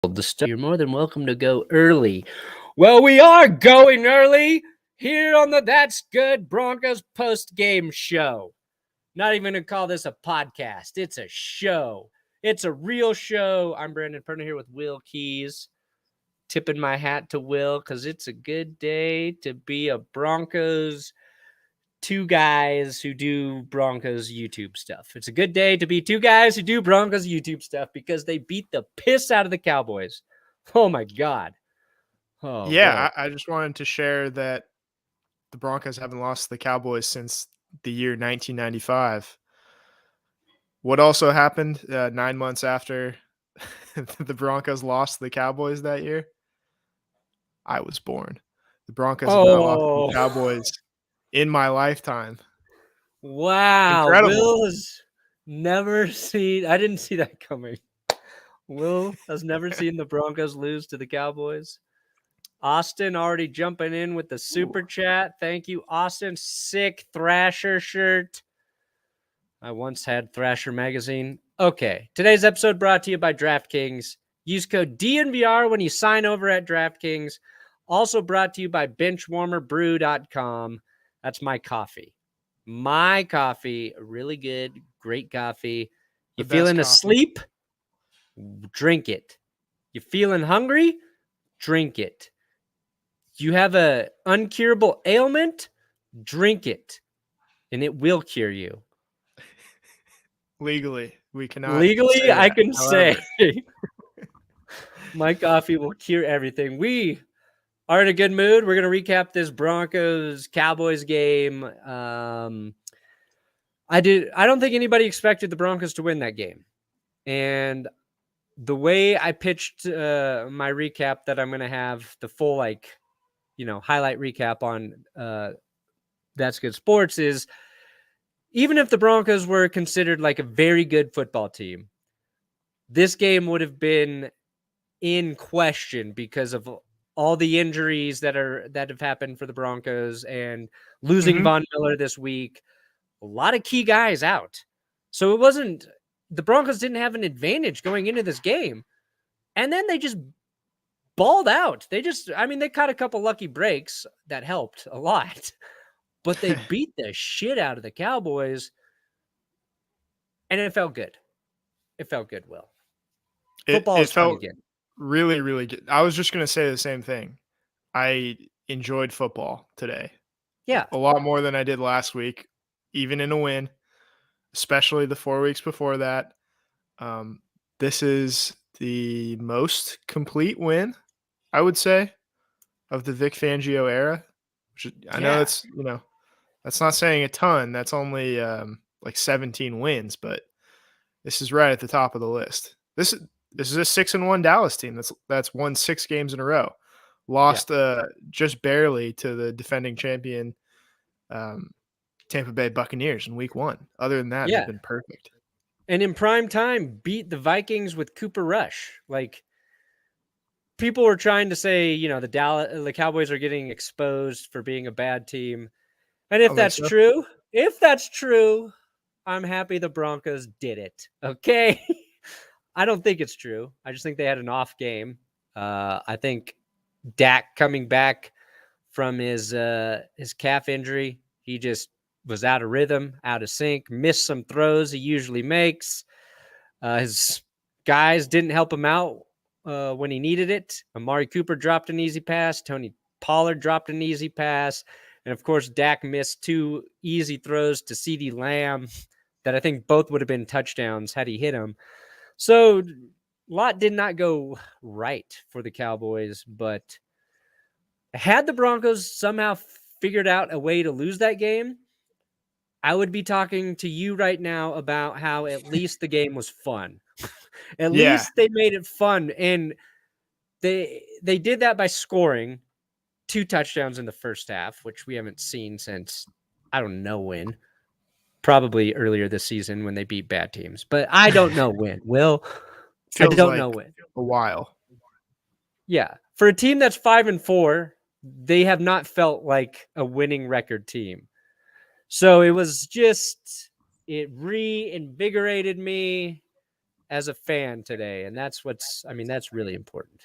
You're more than welcome to go early. Well, we are going early here on the That's Good Broncos post-game show. Not even going to call this a podcast. It's a show. It's a real show. I'm Brandon Perna here with Will Keys. Tipping my hat to Will because it's a good day to be a Broncos two guys who do Broncos YouTube stuff. It's a good day to be two guys who do Broncos YouTube stuff because they beat the piss out of the Cowboys. Oh, my God. Oh, yeah, I just wanted to share that the Broncos haven't lost to the Cowboys since the year 1995. What also happened 9 months after the Broncos lost to the Cowboys that year? I was born. The Broncos have not lost to the Cowboys in my lifetime. Wow. Incredible. Will has never seen – I didn't see that coming. Will has never seen the Broncos lose to the Cowboys. Austin already jumping in with the super chat. Thank you, Austin. Sick Thrasher shirt. I once had Thrasher magazine. Okay, today's episode brought to you by DraftKings. Use code DNVR when you sign over at DraftKings. Also brought to you by benchwarmerbrew.com. That's my coffee. My coffee, really good, great coffee. You feeling asleep? Drink it. You feeling hungry? Drink it. You have a uncurable ailment? Drink it. And it will cure you. Legally, we cannot. Legally, I can however. say my coffee will cure everything. We are in a good mood. We're going to recap this Broncos-Cowboys game. I don't think anybody expected the Broncos to win that game. And the way I pitched my recap that I'm going to have the full, highlight recap on That's Good Sports is even if the Broncos were considered like a very good football team, this game would have been in question because of all the injuries that have happened for the Broncos and losing Von Miller this week. A lot of key guys out. So the Broncos didn't have an advantage going into this game. And then they just balled out. They caught a couple lucky breaks that helped a lot. But they beat the shit out of the Cowboys. And it felt good. It felt good, Will. Football is fun again. Really, really good. I was just going to say the same thing. I enjoyed football today. Yeah. A lot more than I did last week, even in a win, especially the 4 weeks before that. This is the most complete win, I would say, of the Vic Fangio era. I know that's, that's not saying a ton. That's only like 17 wins, but this is right at the top of the list. This is a 6-1 Dallas team that's won 6 games in a row. Lost just barely to the defending champion Tampa Bay Buccaneers in week 1. Other than that, they've been perfect. And in prime time, beat the Vikings with Cooper Rush. Like, people were trying to say, the Cowboys are getting exposed for being a bad team. And if that's true, I'm happy the Broncos did it. Okay. I don't think it's true. I just think they had an off game. I think Dak coming back from his calf injury, he just was out of rhythm, out of sync, missed some throws he usually makes. His guys didn't help him out when he needed it. Amari Cooper dropped an easy pass. Tony Pollard dropped an easy pass. And, of course, Dak missed 2 easy throws to CeeDee Lamb that I think both would have been touchdowns had he hit them. So a lot did not go right for the Cowboys. But had the Broncos somehow figured out a way to lose that game, I would be talking to you right now about how at least the game was fun. At least they made it fun. And they did that by scoring 2 touchdowns in the first half, which we haven't seen since, I don't know when. Probably earlier this season when they beat bad teams. But I don't know when. Will, I don't know when. A while. Yeah. For a team that's 5-4, they have not felt like a winning record team. So it was just, it reinvigorated me. as a fan today, and that's really important.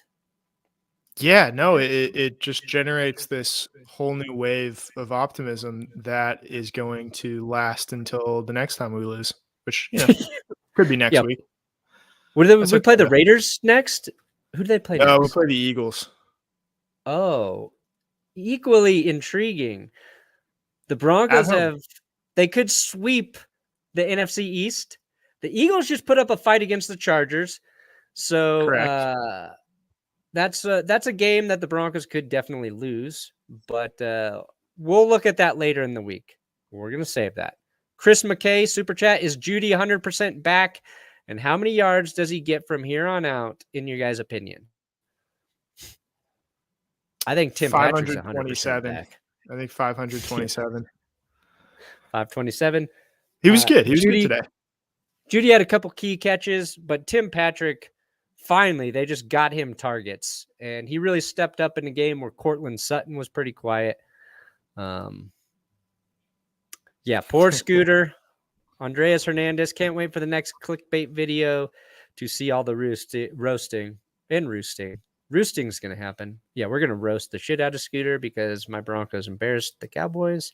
Yeah, no, it just generates this whole new wave of optimism that is going to last until the next time we lose, which, could be next Yep. week. We play the Raiders next? Who do they play next? We'll play the Eagles. Oh, equally intriguing. The Broncos they could sweep the NFC East. The Eagles just put up a fight against the Chargers. So that's a game that the Broncos could definitely lose, but we'll look at that later in the week. We're going to save that. Chris McKay, Super Chat, is Judy 100% back? And how many yards does he get from here on out, in your guys' opinion? I think Tim Patrick's 100% back. I think 527. 527. He was good. He was good today. Judy had a couple key catches, but Tim Patrick, finally, they just got him targets. And he really stepped up in a game where Cortland Sutton was pretty quiet. Poor Scooter. Andreas Hernandez, can't wait for the next clickbait video to see all the roasting. Roosting's going to happen. Yeah, we're going to roast the shit out of Scooter because my Broncos embarrassed the Cowboys.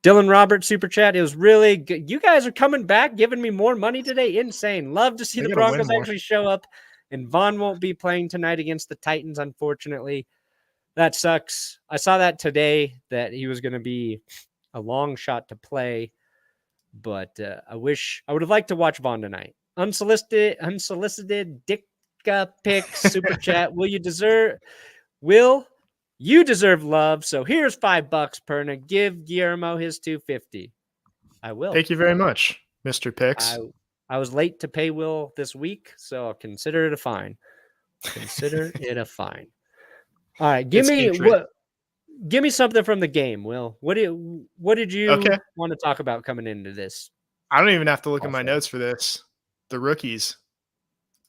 Dylan Roberts, Super Chat. It was really good. You guys are coming back, giving me more money today. Insane. Love to see the Broncos actually show up. And Vaughn won't be playing tonight against the Titans, unfortunately. That sucks. I saw that today, that he was going to be a long shot to play. But I would have liked to watch Vaughn tonight. Unsolicited dick pic, Super Chat. Will you deserve love? So here's $5, Perna. Give Guillermo his $250. I will. Thank you very much, Mr. Picks. I was late to pay Will this week, so I'll consider it a fine. All right, give me something from the game, Will. What did you want to talk about coming into this? I don't even have to look at my notes for this. The rookies.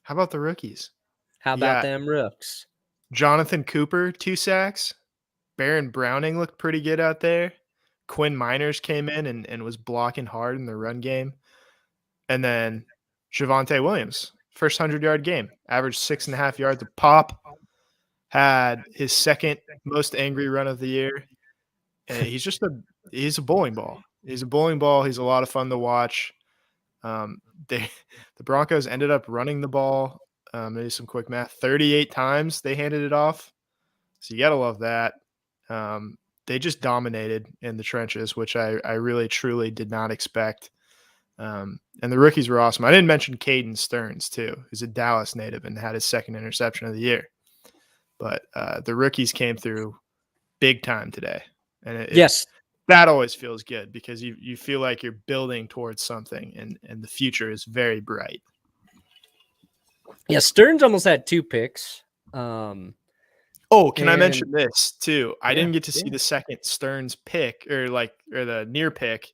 How about the rookies? How about them rooks? Jonathan Cooper, 2 sacks. Baron Browning looked pretty good out there. Quinn Miners came in and was blocking hard in the run game. And then Javonte Willaims, first 100-yard game, averaged 6.5 yards a pop. Had his second most angry run of the year. And he's a bowling ball. He's a bowling ball. He's a lot of fun to watch. The Broncos ended up running the ball. Maybe some quick math. 38 times they handed it off. So you got to love that. They just dominated in the trenches, which I really, truly did not expect. And the rookies were awesome. I didn't mention Caden Stearns, too, who's a Dallas native and had his second interception of the year. But the rookies came through big time today. And that always feels good because you feel like you're building towards something and the future is very bright. Yeah, Stearns almost had 2 picks. Can I mention this too? I didn't get to see the second Stearns pick or the near pick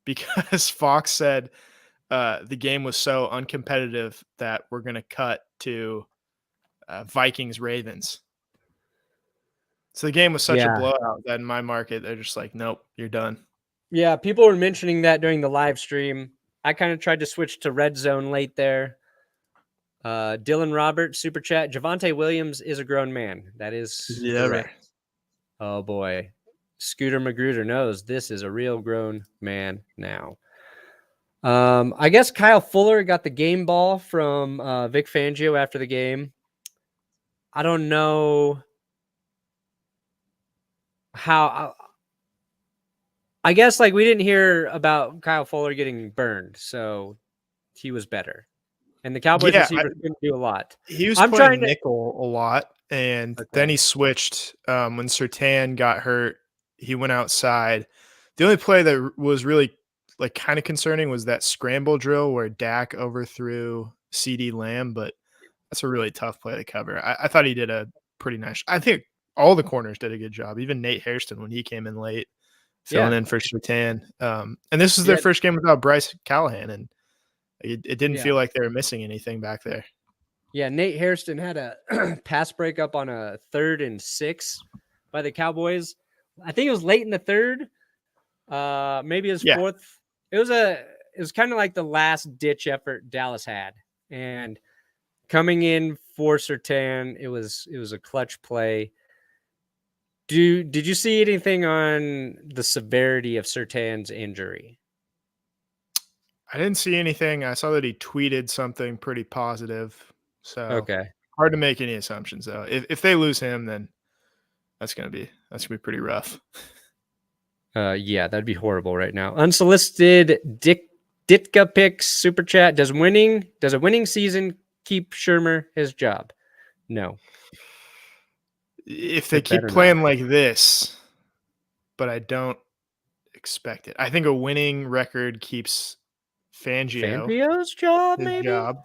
because Fox said the game was so uncompetitive that we're going to cut to Vikings Ravens. So the game was such a blowout that in my market, they're just like, nope, you're done. Yeah, people were mentioning that during the live stream. I kind of tried to switch to red zone late there. Dylan Roberts, Super Chat. Javonte Willaims is a grown man. That is correct. Oh, boy. Scooter Magruder knows this is a real grown man now. I guess Kyle Fuller got the game ball from Vic Fangio after the game. I don't know how. I guess we didn't hear about Kyle Fuller getting burned, so he was better. And the Cowboys receivers didn't do a lot. He was playing nickel a lot, and then he switched when Surtain got hurt. He went outside. The only play that was really kind of concerning was that scramble drill where Dak overthrew CeeDee Lamb, but that's a really tough play to cover. I thought he did a pretty nice. I think all the corners did a good job. Even Nate Hairston when he came in late, filling in for Surtain. And this is their first game without Bryce Callahan, and it didn't feel like they were missing anything back there. Yeah, Nate Hairston had a pass breakup on a 3rd and 6 by the Cowboys. I think it was late in the 3rd. Maybe it was 4th. It was kind of like the last ditch effort Dallas had. And coming in for Surtain, it was a clutch play. Did you see anything on the severity of Surtain's injury? I didn't see anything. I saw that he tweeted something pretty positive. So Okay. hard to make any assumptions though. If they lose him, then that's gonna be pretty rough. Yeah, that'd be horrible right now. Unsolicited Ditka picks super chat. Does a winning season keep Shermer his job? No. If they It keep better playing not. like this, but I don't expect it. I think a winning record keeps Fangio's job, his maybe? job.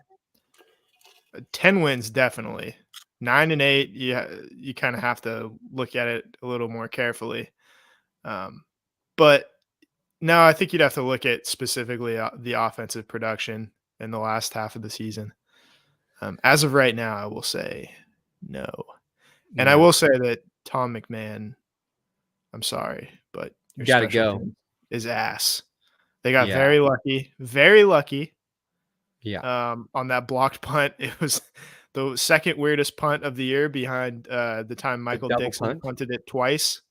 10 wins, definitely. 9 and 8, you kind of have to look at it a little more carefully. But no, I think you'd have to look at specifically the offensive production in the last half of the season. As of right now, I will say no. And I will say that Tom McMahon, I'm sorry, but your Gotta special go. team is ass. They got Yeah. very lucky. Yeah. On that blocked punt. It was the second weirdest punt of the year behind the time Michael double Dixon punt? punted it twice.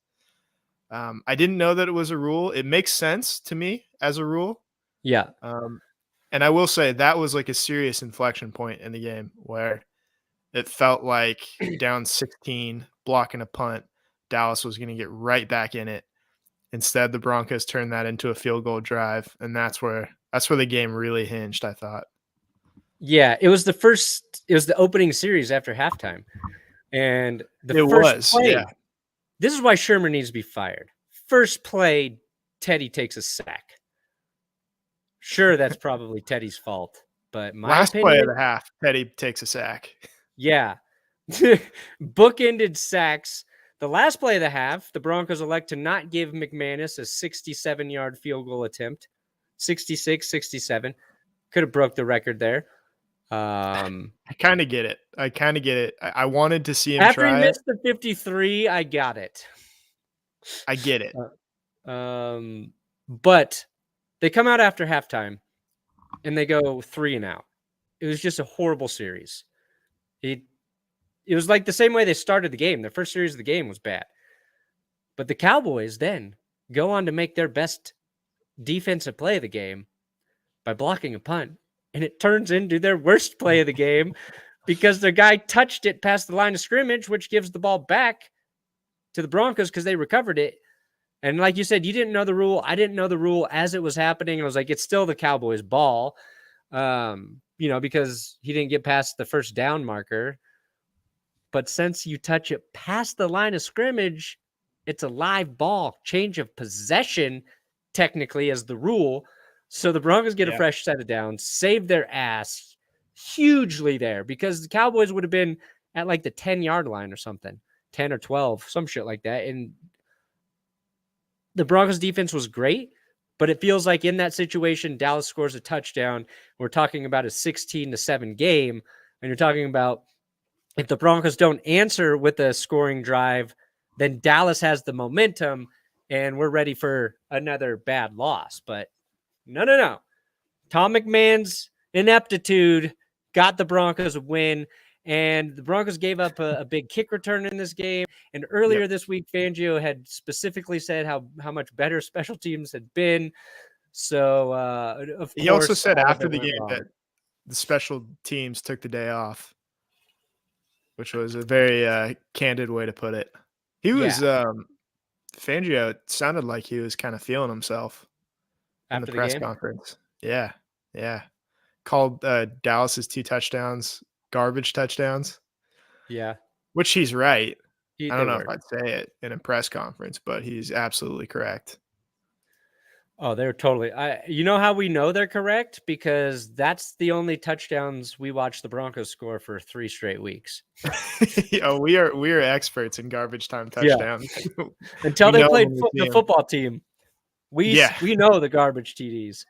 I didn't know that it was a rule. It makes sense to me as a rule. Yeah. And I will say that was like a serious inflection point in the game where it felt like down 16, blocking a punt, Dallas was going to get right back in it. Instead, the Broncos turned that into a field goal drive, and that's where the game really hinged, I thought. Yeah, it was the opening series after halftime. And the first play, yeah. This is why Shermer needs to be fired. First play, Teddy takes a sack. Sure, that's probably Teddy's fault, but my last opinion, play of the half, Teddy takes a sack. Yeah. Bookended sacks. The last play of the half, the Broncos elect to not give McManus a 67-yard field goal attempt. 66, 67. Could have broke the record there. I kind of get it. I wanted to see him after try he missed it. the 53, I got it. I get it. But they come out after halftime and they go 3-and-out. It was just a horrible series. It was like the same way they started the game. The first series of the game was bad. But the Cowboys then go on to make their best defensive play of the game by blocking a punt. And it turns into their worst play of the game because their guy touched it past the line of scrimmage, which gives the ball back to the Broncos because they recovered it. And like you said, you didn't know the rule. I didn't know the rule as it was happening. And I was like, it's still the Cowboys' ball, because he didn't get past the first down marker. But since you touch it past the line of scrimmage, it's a live ball. Change of possession, technically, as the rule. So the Broncos get a fresh set of downs, save their ass hugely there because the Cowboys would have been at like the 10-yard line or something, 10 or 12, some shit like that. And the Broncos defense was great, but it feels like in that situation, Dallas scores a touchdown. We're talking about a 16-7 game, and you're talking about if the Broncos don't answer with a scoring drive, then Dallas has the momentum and we're ready for another bad loss. But no. Tom McMahon's ineptitude got the Broncos a win, and the Broncos gave up a big kick return in this game. And earlier this week, Fangio had specifically said how much better special teams had been. So, of He course, also said after the went game wrong. that the special teams took the day off, which was a very candid way to put it. He was Fangio sounded like he was kind of feeling himself in the press conference. Yeah. Called Dallas's 2 touchdowns garbage touchdowns. Yeah. Which he's right. I don't know if I'd say it in a press conference, but he's absolutely correct. Oh, they're totally. You know how we know they're correct? Because that's the only touchdowns we watched the Broncos score for 3 straight weeks. We are experts in garbage time touchdowns. Yeah. Until they played the football team, we know the garbage TDs.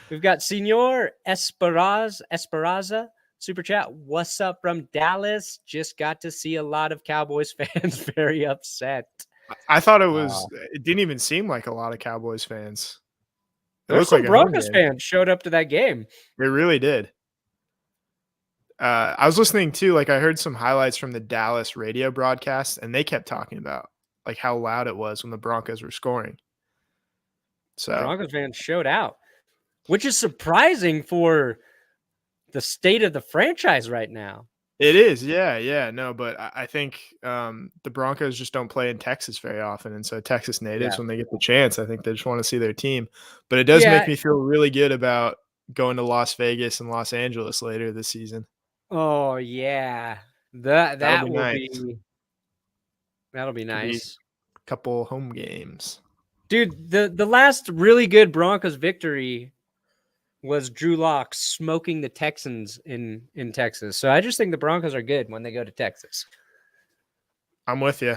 We've got Senor Esperanza super chat. What's up from Dallas? Just got to see a lot of Cowboys fans very upset. I thought it didn't even seem like a lot of Cowboys fans. There's some Broncos fans showed up to that game. They really did. I was listening to, like, I heard some highlights from the Dallas radio broadcast, and they kept talking about, like, how loud it was when the Broncos were scoring. So Broncos fans showed out, which is surprising for the state of the franchise right now. it is, yeah, no, but I think the Broncos just don't play in Texas very often, and so Texas natives, Yeah. when they get the chance, I think they just want to see their team. But it does make Yeah. me feel really good about going to Las Vegas and Los Angeles later this season. Oh yeah. That'll That be will nice. be that'll be Could be nice. a couple home games. Dude, the last really good Broncos victory was Drew Lock smoking the Texans in Texas. So I just think the Broncos are good when they go to Texas. I'm with you.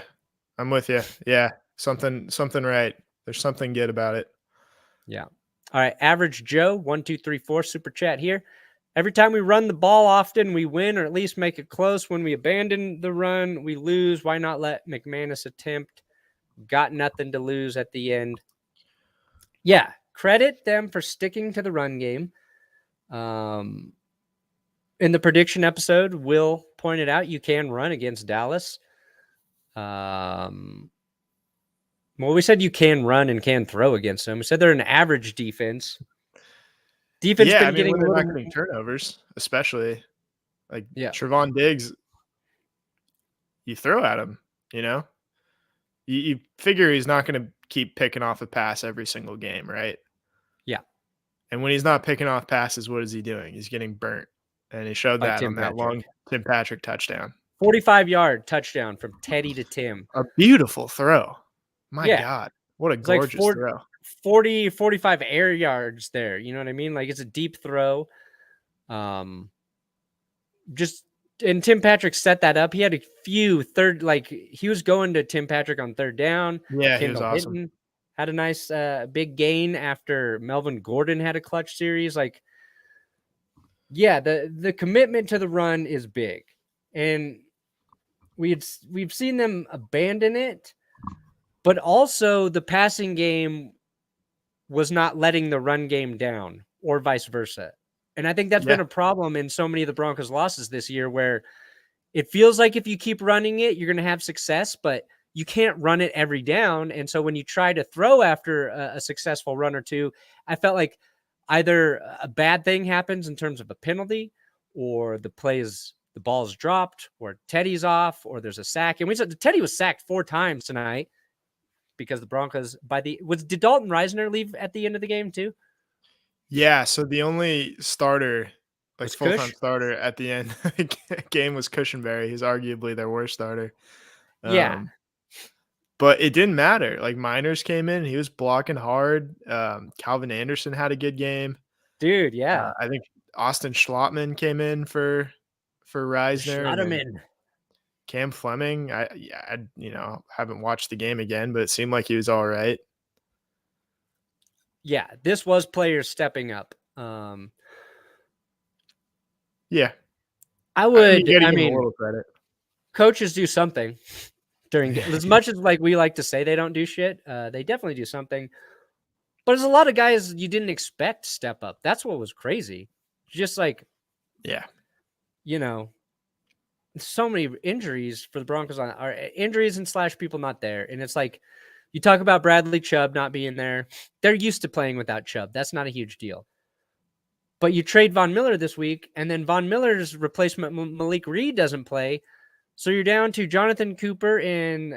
Yeah, something right. There's something good about it. Yeah. All right. Average Joe, 1234 super chat here. Every time we run the ball often, we win or at least make it close. When we abandon the run, we lose. Why not let McManus attempt? Got nothing to lose at the end. Yeah. Credit them for sticking to the run game. In the prediction episode, Will pointed out you can run against Dallas. Well, we said you can run and can throw against them. We said they're an average defense. Defense Yeah, been I mean, getting when a they're little not getting turnovers, especially like Yeah. Trevon Diggs, you throw at him, you know? You figure he's not going to keep picking off a pass every single game, right? Yeah. And when he's not picking off passes, what is he doing? He's getting burnt. And he showed By that Tim on that Patrick. long Tim Patrick touchdown. 45-yard touchdown from Teddy to Tim. A beautiful throw. My Yeah. God. What a It's like gorgeous throw. 40, 45 air yards there. You know what I mean? Like it's a deep throw. And Tim Patrick set that up. He had a few he was going to Tim Patrick on third down. Yeah, he was Kendall awesome. Hinton had a nice big gain after Melvin Gordon had a clutch series. Like, yeah, the commitment to the run is big. And we've seen them abandon it, but also the passing game was not letting the run game down or vice versa. And I think that's been a problem in so many of the Broncos losses this year, where it feels like if you keep running it, you're going to have success, but you can't run it every down. And so when you try to throw after a successful run or two, I felt like either a bad thing happens in terms of a penalty, or the ball's dropped, or Teddy's off, or there's a sack. And we said Teddy was sacked 4 times tonight because the Broncos did Dalton Reisner leave at the end of the game too? Yeah, so the only starter, like Was full-time Cush? starter at the end of the game was Cushenberry. He's arguably their worst starter. Yeah. But it didn't matter. Like Miners came in, he was blocking hard. Calvin Anderson had a good game. Dude, yeah. I think Austin Schlottman came in for Reisner. And then Cam Fleming, I haven't watched the game again, but it seemed like he was all right. Yeah, this was players stepping up. Yeah. I mean, a little credit. Coaches do something during as much as like we like to say they don't do shit. They definitely do something. But there's a lot of guys you didn't expect step up. That's what was crazy. Just like, yeah, so many injuries for the Broncos are injuries and / people not there. And it's like, you talk about Bradley Chubb not being there. They're used to playing without Chubb. That's not a huge deal. But you trade Von Miller this week, and then Von Miller's replacement, Malik Reed, doesn't play. So you're down to Jonathan Cooper and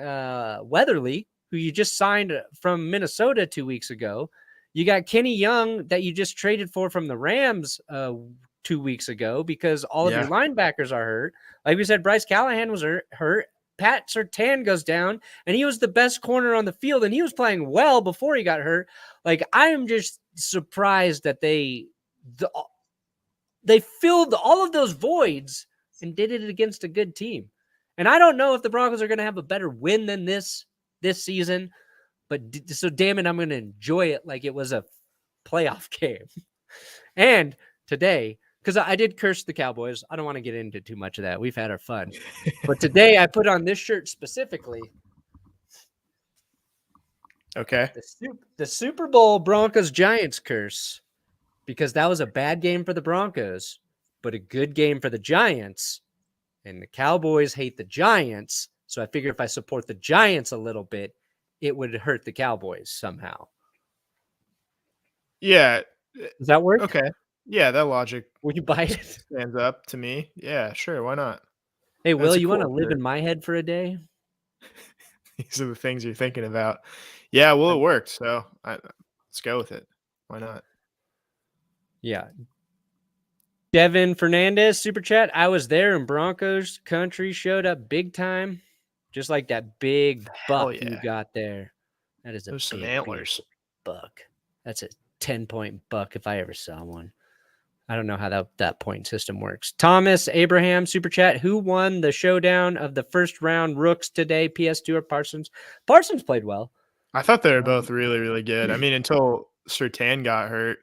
Weatherly, who you just signed from Minnesota 2 weeks ago. You got Kenny Young that you just traded for from the Rams 2 weeks ago because all of your linebackers are hurt. Like we said, Bryce Callahan was hurt. Pat Surtain goes down, and he was the best corner on the field, and he was playing well before he got hurt. Like, I am just surprised that they filled all of those voids and did it against a good team. And I don't know if the Broncos are going to have a better win than this season, but so damn it, I'm going to enjoy it like it was a playoff game. And today, because I did curse the Cowboys. I don't want to get into too much of that. We've had our fun. But today I put on this shirt specifically. Okay. The Super Bowl Broncos Giants curse, because that was a bad game for the Broncos. but a good game for the Giants. And the Cowboys hate the Giants. So I figure if I support the Giants a little bit, it would hurt the Cowboys somehow. Yeah. Does that work? Okay. Yeah, that logic Will you buy it? stands up to me. Yeah, sure. Why not? Hey, That's Will, a you want to cool live shirt. in my head for a day? These are the things you're thinking about. Yeah, well, it worked. So let's go with it. Why not? Yeah. Devin Fernandez, super chat. I was there in Broncos country, showed up big time, just like that big Hell buck yeah. you got there. That is a Those some big, antlers. beautiful buck. That's a 10-point buck if I ever saw one. I don't know how that point system works. Thomas Abraham, super chat. Who won the showdown of the first round rooks today? PS2 or Parsons? Parsons played well. I thought they were both really, really good. I mean, until Surtain got hurt,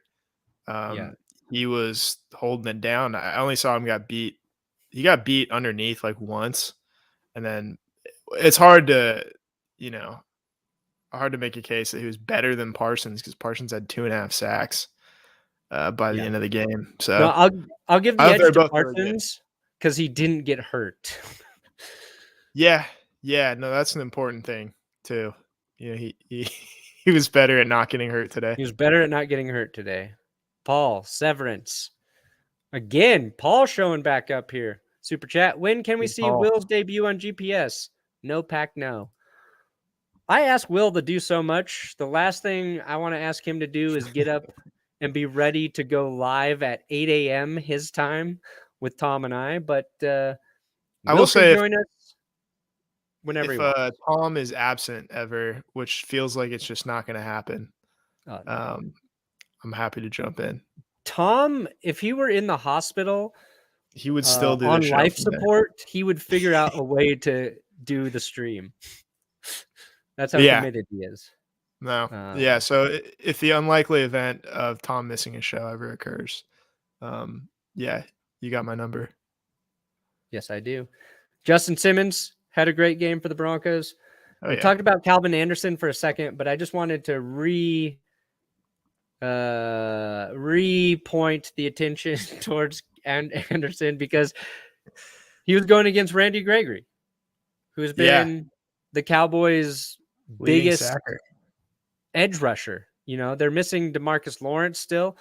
Yeah. he was holding it down. I only saw him got beat. He got beat underneath like once, and then it's hard to make a case that he was better than Parsons because Parsons had 2.5 sacks by the end of the game. So No, I'll give the I thought they were edge to both really good. Parsons because he didn't get hurt. Yeah, no, that's an important thing too. You know, he was better at not getting hurt today. He was better at not getting hurt today. Paul Severance. Again, Paul showing back up here. Super chat. When can we Good see Paul. Will's debut on GPS? No pack, no. I asked Will to do so much. The last thing I want to ask him to do is get up and be ready to go live at 8 a.m. his time with Tom and I. But I Will will can say join us whenever he wants. if Tom is absent ever, which feels like it's just not going to happen, Oh, no. I'm happy to jump in. Tom, if he were in the hospital He would still do the on show life from there. support, he would figure out a way to do the stream. That's how committed he is. No. Yeah. So if the unlikely event of Tom missing a show ever occurs, yeah, you got my number. Yes, I do. Justin Simmons had a great game for the Broncos. Oh, We yeah. talked about Calvin Anderson for a second, but I just wanted to re-point the attention towards Anderson because he was going against Randy Gregory, who's been the Cowboys' Leading biggest sacker. edge rusher. You know, they're missing DeMarcus Lawrence still.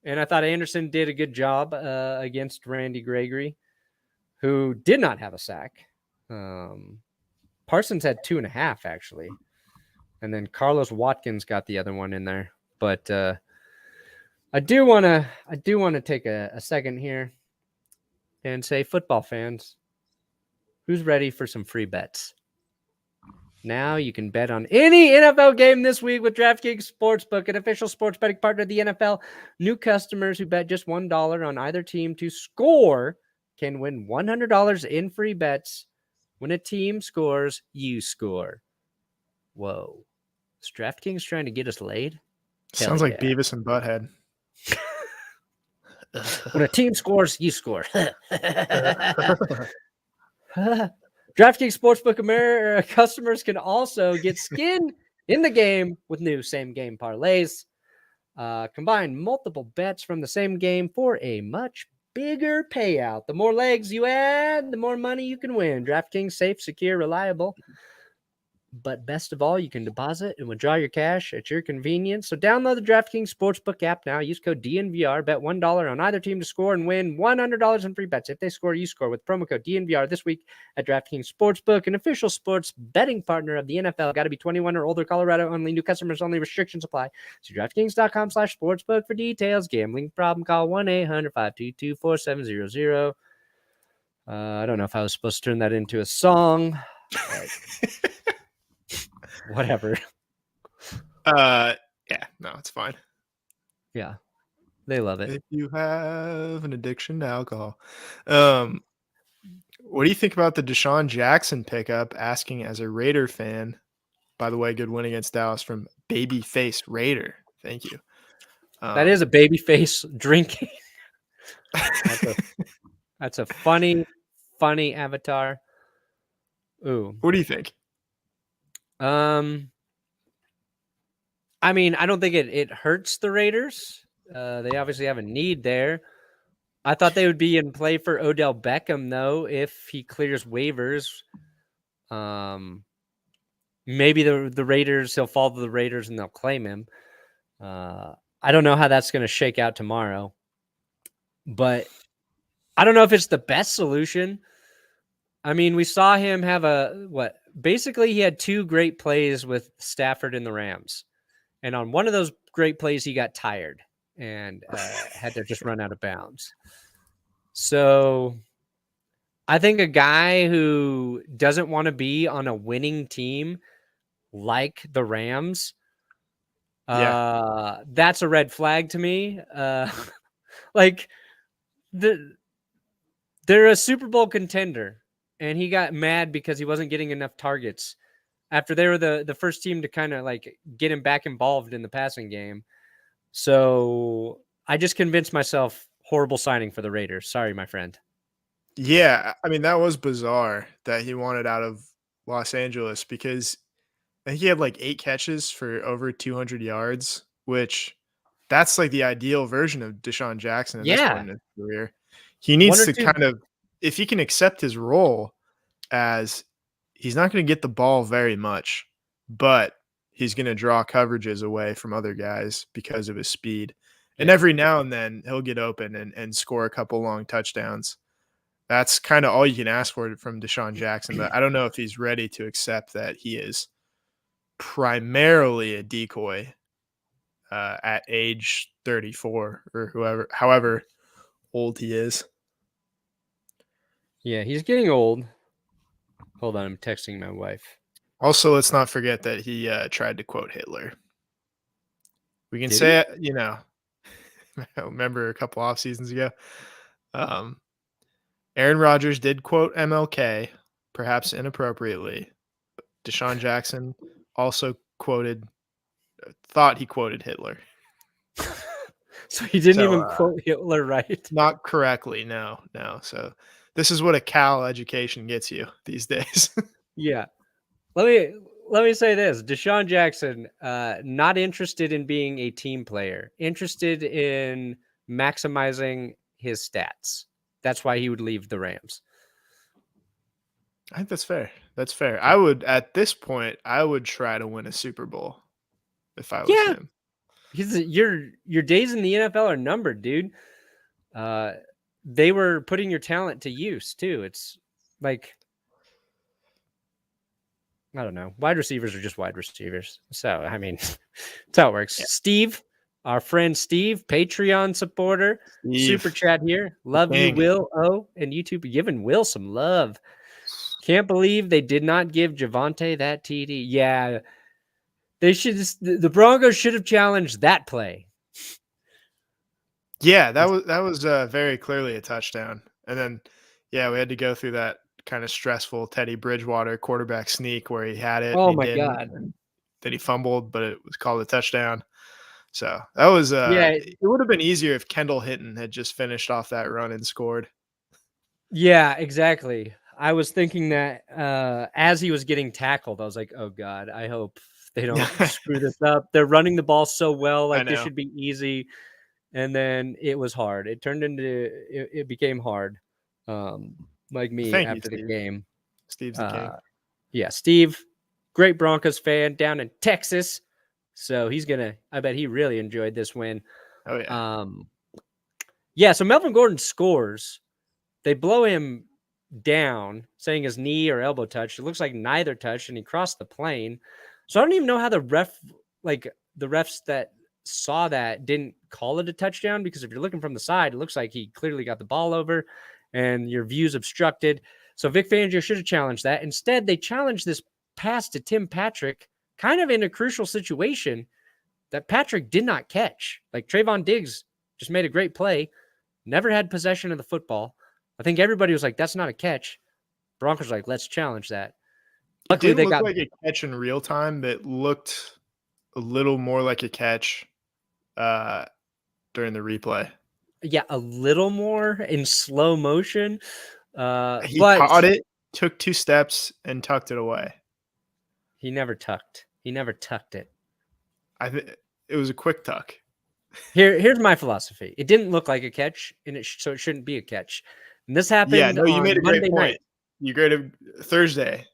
And I thought Anderson did a good job against Randy Gregory, who did not have a sack. Parsons had 2.5, actually. And then Carlos Watkins got the other one in there. But I do want to take a second here and say, football fans, who's ready for some free bets? Now you can bet on any NFL game this week with DraftKings Sportsbook, an official sports betting partner of the NFL. New customers who bet just $1 on either team to score can win $100 in free bets. When a team scores, you score. Whoa. Is DraftKings trying to get us laid? Sounds like Beavis and Butthead. When a team scores, you score. DraftKings Sportsbook customers can also get skin in the game with new same-game parlays. Combine multiple bets from the same game for a much bigger payout. The more legs you add, the more money you can win. DraftKings, safe, secure, reliable. But best of all, you can deposit and withdraw your cash at your convenience. So download the DraftKings Sportsbook app now. Use code DNVR. Bet $1 on either team to score and win $100 in free bets. If they score, you score with promo code DNVR this week at DraftKings Sportsbook, an official sports betting partner of the NFL. Got to be 21 or older. Colorado only. New customers only. Restrictions apply. See DraftKings.com/sportsbook for details. Gambling problem? Call 1-800-522-4700. I don't know if I was supposed to turn that into a song. Whatever. Yeah, no, it's fine. Yeah, they love it. If you have an addiction to alcohol. What do you think about the Deshaun Jackson pickup? Asking as a Raider fan. By the way, good win against Dallas from Babyface Raider. Thank you. That is a babyface drinking. That's a funny avatar. Ooh. What do you think? I mean, I don't think it hurts the Raiders. They obviously have a need there, I thought they would be in play for Odell Beckham, though, if he clears waivers. Maybe the Raiders, he'll fall to the Raiders and they'll claim him. I don't know how that's going to shake out tomorrow, but I don't know if it's the best solution. I mean, we saw him have basically he had 2 great plays with Stafford and the Rams. And on one of those great plays, he got tired and had to just run out of bounds. So I think a guy who doesn't want to be on a winning team like the Rams, that's a red flag to me. Like they're a Super Bowl contender, and he got mad because he wasn't getting enough targets after they were the first team to kind of like get him back involved in the passing game. So I just convinced myself horrible signing for the Raiders. Sorry, my friend. Yeah, I mean, that was bizarre that he wanted out of Los Angeles because I think he had like 8 catches for over 200 yards, which that's like the ideal version of Deshaun Jackson at this point in his career. He needs to kind of, if he can accept his role as he's not going to get the ball very much, but he's going to draw coverages away from other guys because of his speed. And every now and then he'll get open and score a couple long touchdowns. That's kind of all you can ask for from Deshaun Jackson, but I don't know if he's ready to accept that he is primarily a decoy at age 34 or however old he is. Yeah, he's getting old. Hold on, I'm texting my wife. Also, let's not forget that he tried to quote Hitler. We can say it, you know, I remember a couple off seasons ago. Aaron Rodgers did quote MLK, perhaps inappropriately. Deshaun Jackson also thought he quoted Hitler. So he didn't even quote Hitler right? Not correctly, no. So this is what a Cal education gets you these days. Yeah. Let me say this. Deshaun Jackson, not interested in being a team player, interested in maximizing his stats. That's why he would leave the Rams. I think that's fair. That's fair. I would, at this point, I would try to win a Super Bowl if I was him. Your days in the NFL are numbered, dude. They were putting your talent to use too. It's like, I don't know. Wide receivers are just wide receivers. So, I mean, that's how it works. Yeah. Steve, our friend Steve, Patreon supporter, super chat here. Love you, Will O, and YouTube giving Will some love. Can't believe they did not give Javonte that TD. Yeah, they should. The Broncos should have challenged that play. Yeah, that was very clearly a touchdown. And then, yeah, we had to go through that kind of stressful Teddy Bridgewater quarterback sneak where he had it. Oh my God. Then he fumbled, but it was called a touchdown. So that was it would have been easier if Kendall Hinton had just finished off that run and scored. Yeah, exactly. I was thinking that as he was getting tackled, I was like, oh God, I hope they don't screw this up. They're running the ball so well, like this should be easy. And then it was hard. It turned into it became hard. Like me after the game. Steve's the king. Yeah, Steve, great Broncos fan down in Texas. So I bet he really enjoyed this win. Oh yeah. Yeah, so Melvin Gordon scores. They blow him down, saying his knee or elbow touched. It looks like neither touched, and he crossed the plane. So I don't even know how the refs that saw that didn't call it a touchdown, because if you're looking from the side, it looks like he clearly got the ball over and your view's obstructed. So Vic Fangio should have challenged that. Instead, they challenged this pass to Tim Patrick kind of in a crucial situation that Patrick did not catch. Like Trayvon Diggs just made a great play, never had possession of the football. I think everybody was like, that's not a catch. Broncos were like, let's challenge that. Luckily, it didn't look like a catch in real time, but it looked a little more like a catch during the replay. Yeah, a little more in slow motion. He caught it, took 2 steps, and tucked it away. He never tucked. He never tucked it. I think it was a quick tuck. Here's my philosophy. It didn't look like a catch, and so it shouldn't be a catch. And this Yeah, happened no, you made on a great Monday point. night. You graded Thursday. You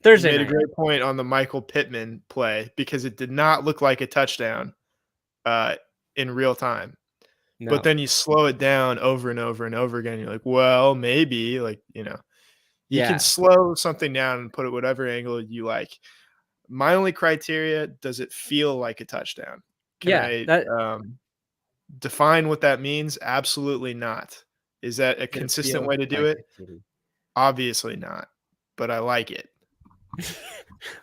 Thursday made a night. great point on the Michael Pittman play because it did not look like a touchdown in real time. But No. then you slow it down over and over and over again. You're like, well, maybe, like, you can Yeah. slow something down and put it whatever angle you like. My only criteria, does it feel like a touchdown? Can I define what that means? Absolutely not. Is that a Did it consistent feel way to do like it? a kitty? Obviously not, but I like it.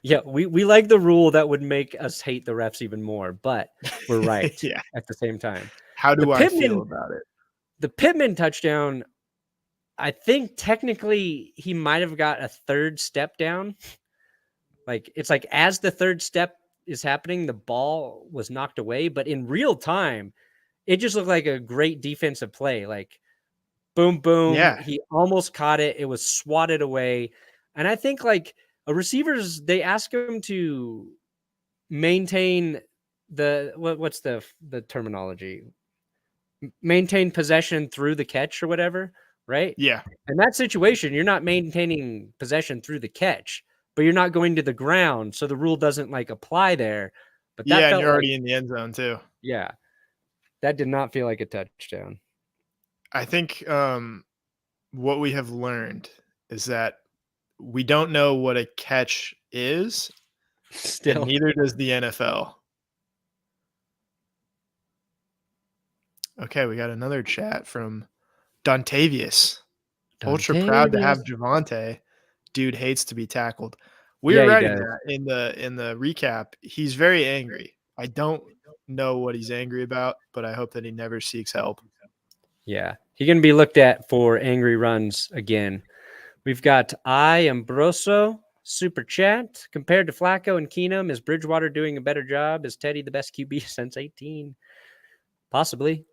Yeah, we like the rule that would make us hate the refs even more, but we're right Yeah. at the same time. How do The I feel about it? The Pittman touchdown, I think technically he might have got a third step down. Like it's like as the third step is happening, the ball was knocked away, but in real time, it just looked like a great defensive play. Like boom, boom. Yeah. He almost caught it. It was swatted away. And I think like a receivers, they ask him to maintain what's the terminology? Maintain possession through the catch or whatever, right? Yeah. In that situation, you're not maintaining possession through the catch, but you're not going to the ground, so the rule doesn't like apply there. But that Yeah, and felt you're like, already in the end zone too. yeah, that did not feel like a touchdown. I think what we have learned is that we don't know what a catch is, and Still, neither does the NFL. Okay, we got another chat from Dontavius. Ultra proud to have Javonte. Dude hates to be tackled. We were Yeah, he writing does. that in the recap. He's very angry. I don't know what he's angry about, but I hope that he never seeks help. Yeah, he's going to be looked at for angry runs again. We've got Ambroso super chat. Compared to Flacco and Keenum, is Bridgewater doing a better job? Is Teddy the best QB since 18? Possibly.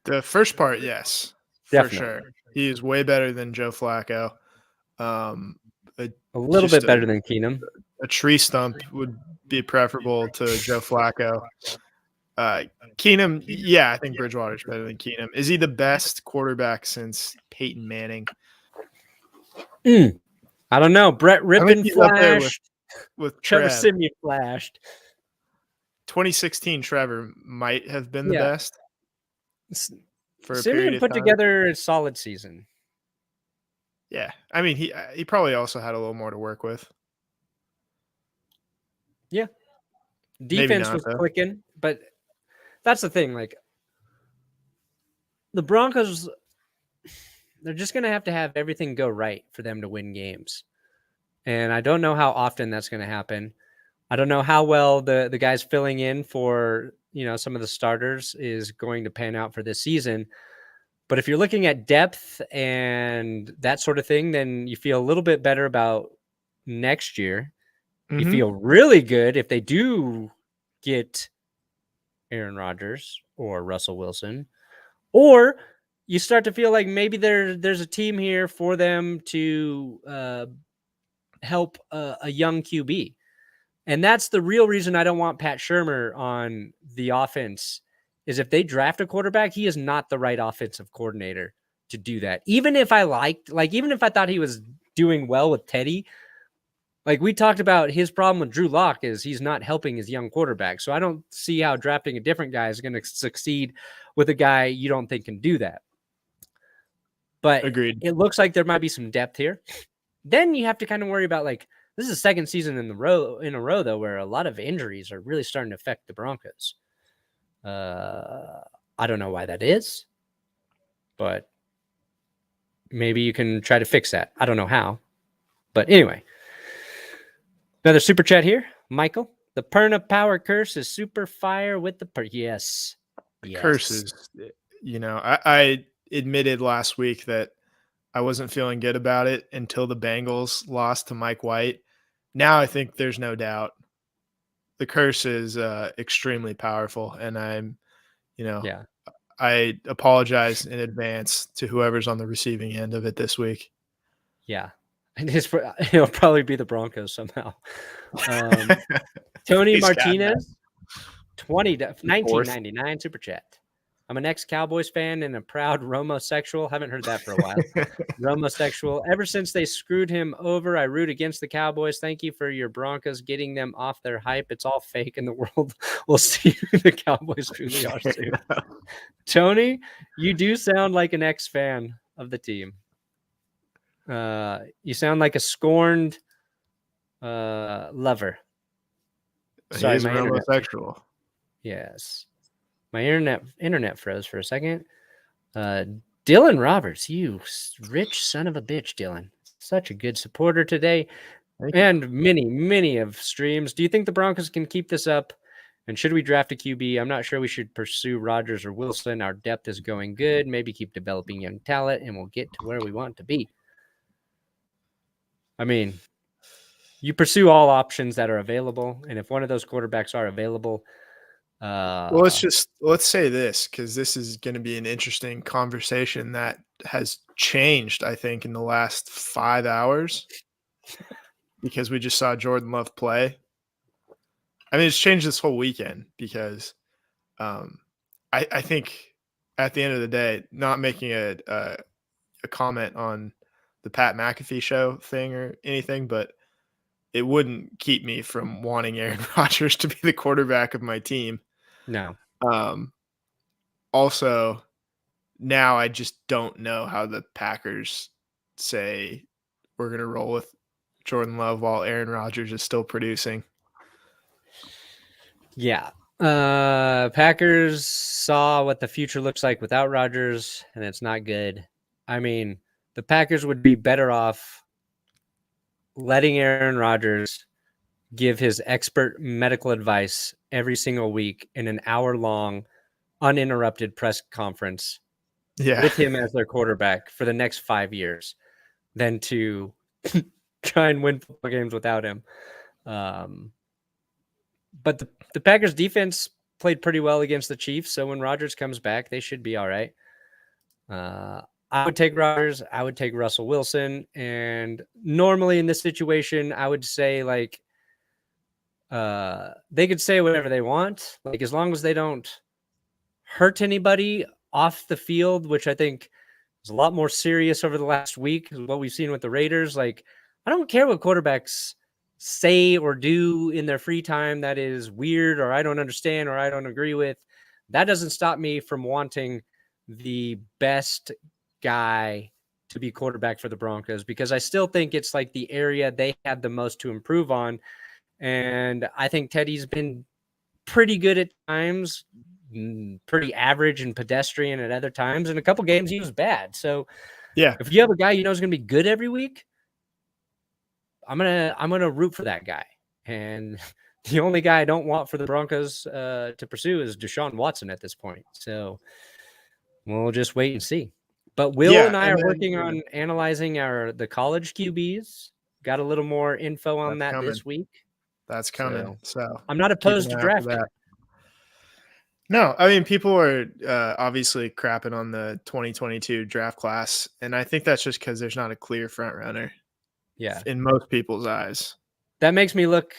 The first part, yes, Definitely. for sure. He is way better than Joe Flacco. A little bit better than Keenum. A tree stump would be preferable to Joe Flacco. Keenum, yeah, I think Bridgewater's better than Keenum. Is he the best quarterback since Peyton Manning? I don't know. Brett Rippon flashed. With Trevor Siemian flashed. 2016 Trevor might have been the best for a period Siemian of put time. together a solid season. Yeah, I mean he probably also had a little more to work with. Yeah, defense was clicking, but that's the thing. Like the Broncos, they're just going to have everything go right for them to win games. And I don't know how often that's going to happen. I don't know how well the guys filling in for, some of the starters is going to pan out for this season. But if you're looking at depth and that sort of thing, then you feel a little bit better about next year. Mm-hmm. You feel really good if they do get Aaron Rodgers or Russell Wilson, or you start to feel like maybe there's a team here for them to help a young QB. And that's the real reason I don't want Pat Shurmur on the offense is if they draft a quarterback, he is not the right offensive coordinator to do that. Even if even if I thought he was doing well with Teddy, like we talked about his problem with Drew Lock is he's not helping his young quarterback. So I don't see how drafting a different guy is going to succeed with a guy you don't think can do that. But agreed. It looks like there might be some depth here. Then you have to kind of worry about this is the second season in a row though, where a lot of injuries are really starting to affect the Broncos. I don't know why that is, but maybe you can try to fix that. I don't know how, but anyway, another super chat here. Michael, the Perna power curse is super fire with the yes. Curses. I admitted last week that I wasn't feeling good about it until the Bengals lost to Mike White. Now I think there's no doubt. The curse is extremely powerful, and I apologize in advance to whoever's on the receiving end of it this week. Yeah, and it'll probably be the Broncos somehow. Tony Martinez. 1999 super chat. I'm an ex-Cowboys fan and a proud Romosexual. Haven't heard that for a while. Romosexual. Ever since they screwed him over, I root against the Cowboys. Thank you for your Broncos getting them off their hype. It's all fake in the world. We'll see who the Cowboys truly are soon. Tony, you do sound like an ex-fan of the team. You sound like a scorned lover. Sorry, he's a homosexual. Yes. My internet froze for a second. Dylan Roberts, you rich son of a bitch, Dylan. Such a good supporter today. And many of streams. Do you think the Broncos can keep this up? And should we draft a QB? I'm not sure we should pursue Rodgers or Wilson. Our depth is going good. Maybe keep developing young talent, and we'll get to where we want to be. I mean, you pursue all options that are available. And if one of those quarterbacks are available, well, let's say this, because this is going to be an interesting conversation that has changed, I think, in the last 5 hours, because we just saw Jordan Love play. I mean, it's changed this whole weekend because I think at the end of the day, not making a comment on the Pat McAfee show thing or anything, but it wouldn't keep me from wanting Aaron Rodgers to be the quarterback of my team. No. Also, now I just don't know how the Packers say we're going to roll with Jordan Love while Aaron Rodgers is still producing. Yeah. Packers saw what the future looks like without Rodgers, and it's not good. I mean, the Packers would be better off letting Aaron Rodgers give his expert medical advice every single week in an hour-long, uninterrupted press conference with him as their quarterback for the next 5 years than to try and win football games without him. But the Packers defense played pretty well against the Chiefs, so when Rodgers comes back, they should be all right. I would take Rodgers. I would take Russell Wilson. And normally in this situation, I would say, like, they could say whatever they want, like, as long as they don't hurt anybody off the field, which I think is a lot more serious over the last week, is what we've seen with the Raiders. Like, I don't care what quarterbacks say or do in their free time that is weird or I don't understand or I don't agree with. That doesn't stop me from wanting the best guy to be quarterback for the Broncos, because I still think it's like the area they had the most to improve on. And I think Teddy's been pretty good at times, pretty average and pedestrian at other times. In a couple games, he was bad. So yeah, if you have a guy you know is going to be good every week, I'm gonna root for that guy. And the only guy I don't want for the Broncos to pursue is Deshaun Watson at this point. So we'll just wait and see. But Will and I are working on analyzing the college QBs. Got a little more info on that this week. That's coming. So I'm not opposed to drafting. No, I mean, people are obviously crapping on the 2022 draft class, and I think that's just because there's not a clear front runner. Yeah, in most people's eyes. That makes me look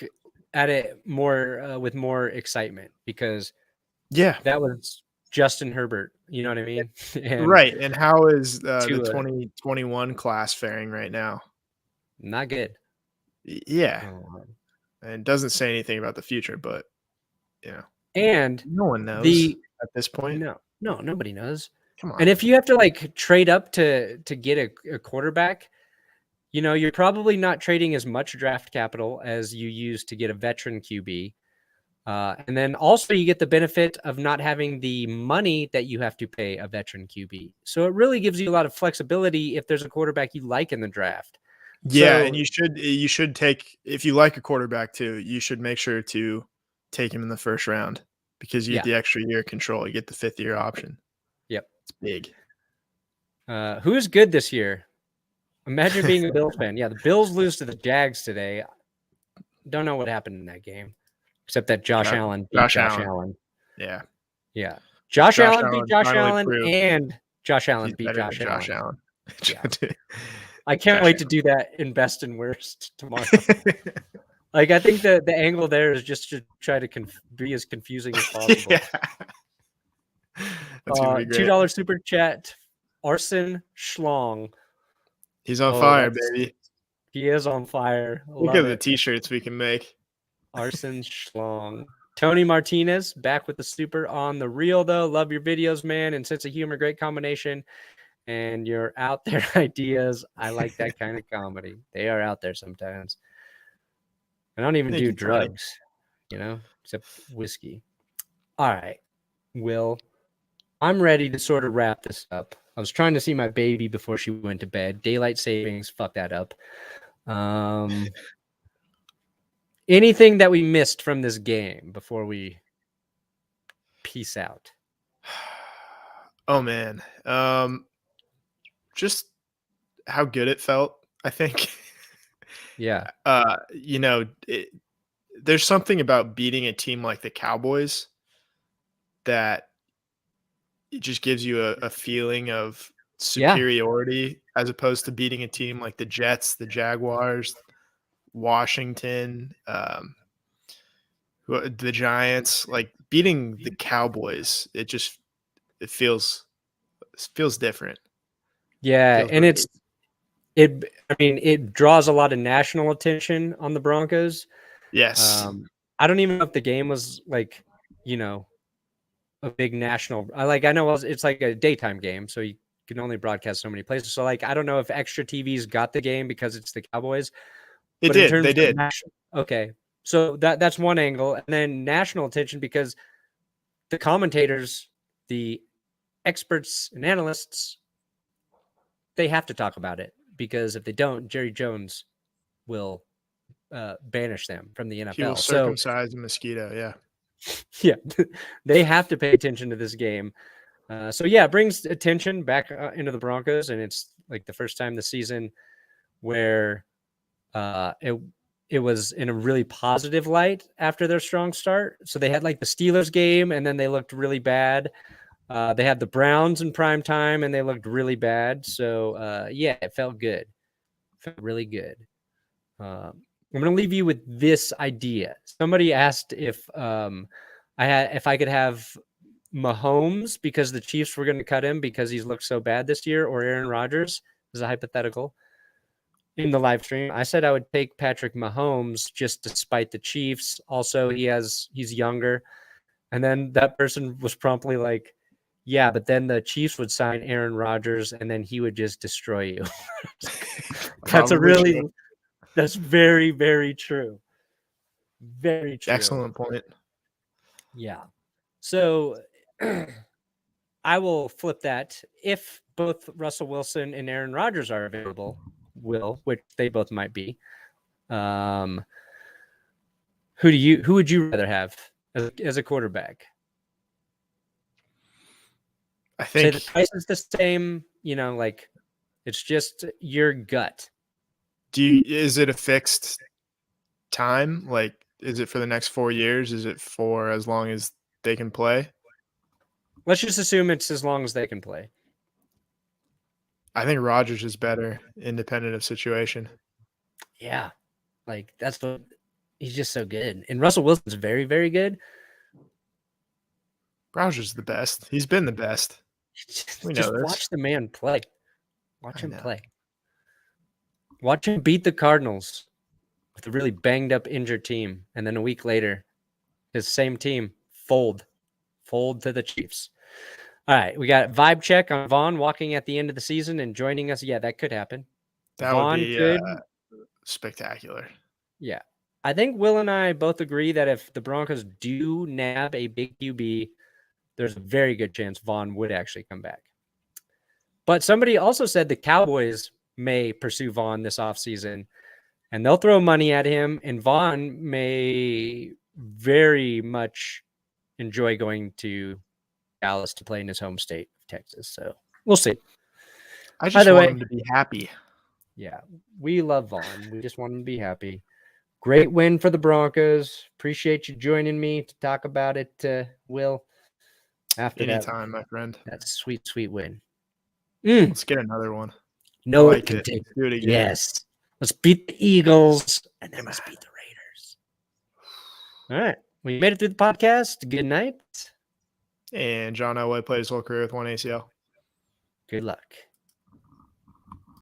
at it more with more excitement, because that was Justin Herbert. You know what I mean? Right. And how is the 2021 class faring right now? Not good. Yeah. And doesn't say anything about the future, but and no one knows at this point. No, nobody knows. Come on. And if you have to like trade up to get a quarterback, you're probably not trading as much draft capital as you use to get a veteran QB. And then also you get the benefit of not having the money that you have to pay a veteran QB. So it really gives you a lot of flexibility if there's a quarterback you like in the draft. Yeah, and you should take, if you like a quarterback too, you should make sure to take him in the first round, because you get the extra year control. You get the 5th-year option. Yep. It's big. Who's good this year? Imagine being a Bills fan. Yeah, the Bills lose to the Jags today. Don't know what happened in that game, except that Josh Allen beat Josh Allen. Yeah. Yeah. Josh Allen beat Josh Allen, and Josh Allen beat Josh Allen. Yeah. I can't wait to do that in best and worst tomorrow. Like, I think the angle there is just to try to be as confusing as possible. Yeah. That's gonna be great. $2 super chat, Arson Schlong. He's on fire, baby. He is on fire. Look at the t-shirts we can make. Arson Schlong. Tony Martinez back with the super on the reel, though. Love your videos, man, and sense of humor. Great combination. And your out there ideas. I like that kind of comedy. They are out there sometimes. I don't even do drugs, except whiskey. All right, Will, I'm ready to sort of wrap this up. I was trying to see my baby before she went to bed. Daylight savings, fuck that up. Anything that we missed from this game before we peace out? Oh, man. Just how good it felt, I think. Yeah. There's something about beating a team like the Cowboys that it just gives you a feeling of superiority as opposed to beating a team like the Jets, the Jaguars, Washington, the Giants. Like beating the Cowboys, it feels different. Yeah, and it draws a lot of national attention on the Broncos. Yes. I don't even know if the game was like, a big national. I know it's like a daytime game, so you can only broadcast so many places. So I don't know if extra TVs got the game because it's the Cowboys. They did. Okay, so that's one angle, and then national attention because the commentators, the experts and analysts, they have to talk about it because if they don't, Jerry Jones will banish them from the NFL. He will circumcise a mosquito. Yeah. Yeah, they have to pay attention to this game. It brings attention back into the Broncos, and it's like the first time this season where it was in a really positive light after their strong start. So they had like the Steelers game, and then they looked really bad. They had the Browns in prime time, and they looked really bad. So it felt good. Felt really good. I'm going to leave you with this idea. Somebody asked if I could have Mahomes because the Chiefs were going to cut him because he's looked so bad this year, or Aaron Rodgers, as a hypothetical in the live stream. I said I would take Patrick Mahomes just to spite the Chiefs. Also, he's younger. And then that person was promptly like, yeah, but then the Chiefs would sign Aaron Rodgers and then he would just destroy you. That's very, very true. Very true. Excellent point. Yeah. So I will flip that. If both Russell Wilson and Aaron Rodgers are available, which they both might be, who would you rather have as a quarterback? I think the price is the same, it's just your gut. Is it a fixed time? Like, is it for the next 4 years? Is it for as long as they can play? Let's just assume it's as long as they can play. I think Rodgers is better, independent of situation. Yeah. Like, he's just so good. And Russell Wilson's very, very good. Rodgers is the best. He's been the best. Just watch the man play. Watch him play. Watch him beat the Cardinals with a really banged up, injured team. And then a week later, his same team fold to the Chiefs. All right. We got vibe check on Vaughn walking at the end of the season and joining us. Yeah, that could happen. That would be spectacular. Yeah. I think Will and I both agree that if the Broncos do nab a big QB, there's a very good chance Vaughn would actually come back. But somebody also said the Cowboys may pursue Vaughn this offseason, and they'll throw money at him, and Vaughn may very much enjoy going to Dallas to play in his home state of Texas. So we'll see. I just want him to be happy. Yeah, we love Vaughn. We just want him to be happy. Great win for the Broncos. Appreciate you joining me to talk about it, Will. After anytime, my friend. That sweet, sweet win. Let's get another one. No one can take do it again. Yes. Let's beat the Eagles and then let's beat the Raiders. All right. Well, you made it through the podcast. Good night. And John Elway played his whole career with one ACL. Good luck.